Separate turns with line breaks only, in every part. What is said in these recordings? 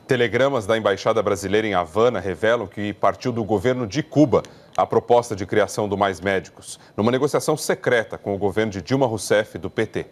Telegramas da Embaixada Brasileira em Havana revelam que partiu do governo de Cuba a proposta de criação do Mais Médicos, numa negociação secreta com o governo de Dilma Rousseff, do PT.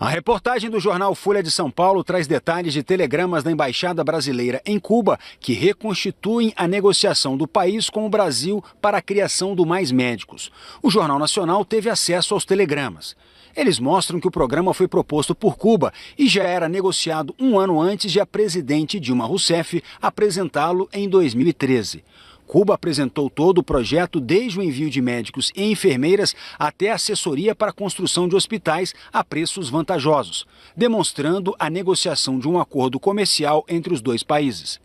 A reportagem do jornal Folha de São Paulo traz detalhes de telegramas da Embaixada Brasileira em Cuba que reconstituem a negociação do país com o Brasil para a criação do Mais Médicos. O Jornal Nacional teve acesso aos telegramas. Eles mostram que o programa foi proposto por Cuba e já era negociado um ano antes de a presidente Dilma Rousseff apresentá-lo em 2013. Cuba apresentou todo o projeto, desde o envio de médicos e enfermeiras até a assessoria para a construção de hospitais a preços vantajosos, demonstrando a negociação de um acordo comercial entre os dois países.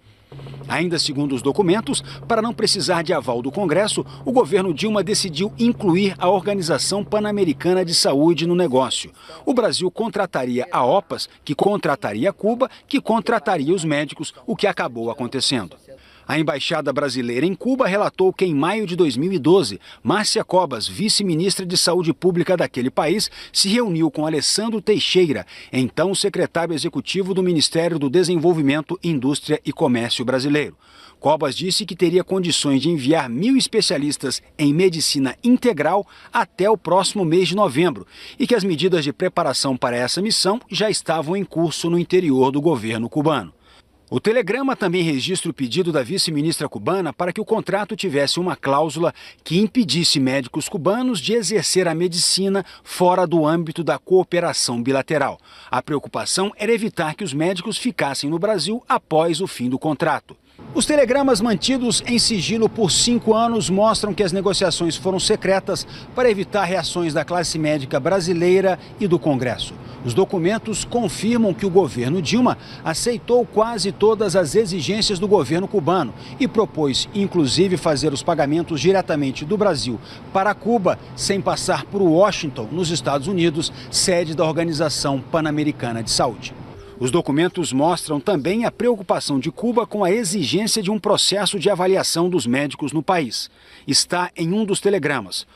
Ainda segundo os documentos, para não precisar de aval do Congresso, o governo Dilma decidiu incluir a Organização Pan-Americana de Saúde no negócio. O Brasil contrataria a OPAS, que contrataria Cuba, que contrataria os médicos, o que acabou acontecendo. A Embaixada Brasileira em Cuba relatou que em maio de 2012, Márcia Cobas, vice-ministra de Saúde Pública daquele país, se reuniu com Alessandro Teixeira, então secretário executivo do Ministério do Desenvolvimento, Indústria e Comércio brasileiro. Cobas disse que teria condições de enviar 1.000 especialistas em medicina integral até o próximo mês de novembro e que as medidas de preparação para essa missão já estavam em curso no interior do governo cubano. O telegrama também registra o pedido da vice-ministra cubana para que o contrato tivesse uma cláusula que impedisse médicos cubanos de exercer a medicina fora do âmbito da cooperação bilateral. A preocupação era evitar que os médicos ficassem no Brasil após o fim do contrato. Os telegramas mantidos em sigilo por 5 anos mostram que as negociações foram secretas para evitar reações da classe médica brasileira e do Congresso. Os documentos confirmam que o governo Dilma aceitou quase todas as exigências do governo cubano e propôs, inclusive, fazer os pagamentos diretamente do Brasil para Cuba, sem passar por Washington, nos Estados Unidos, sede da Organização Pan-Americana de Saúde. Os documentos mostram também a preocupação de Cuba com a exigência de um processo de avaliação dos médicos no país. Está em um dos telegramas.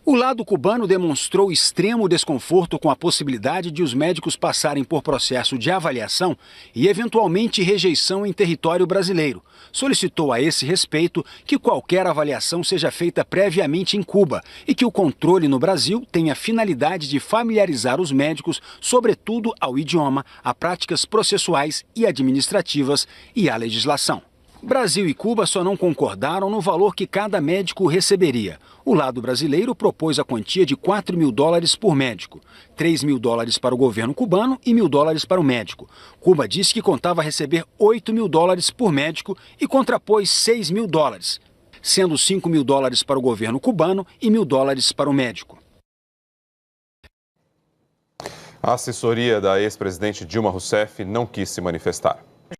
O lado cubano demonstrou extremo desconforto com a possibilidade de os médicos passarem por processo de avaliação e, eventualmente, rejeição em território brasileiro. Solicitou a esse respeito que qualquer avaliação seja feita previamente em Cuba e que o controle no Brasil tenha a finalidade de familiarizar os médicos, sobretudo ao idioma, a práticas processuais e administrativas e à legislação. Brasil e Cuba só não concordaram no valor que cada médico receberia. O lado brasileiro propôs a quantia de $4.000 por médico, $3.000 para o governo cubano e $1.000 para o médico. Cuba disse que contava receber $8.000 por médico e contrapôs $6.000, sendo $5.000 para o governo cubano e $1.000 para o médico.
A assessoria da ex-presidente Dilma Rousseff não quis se manifestar.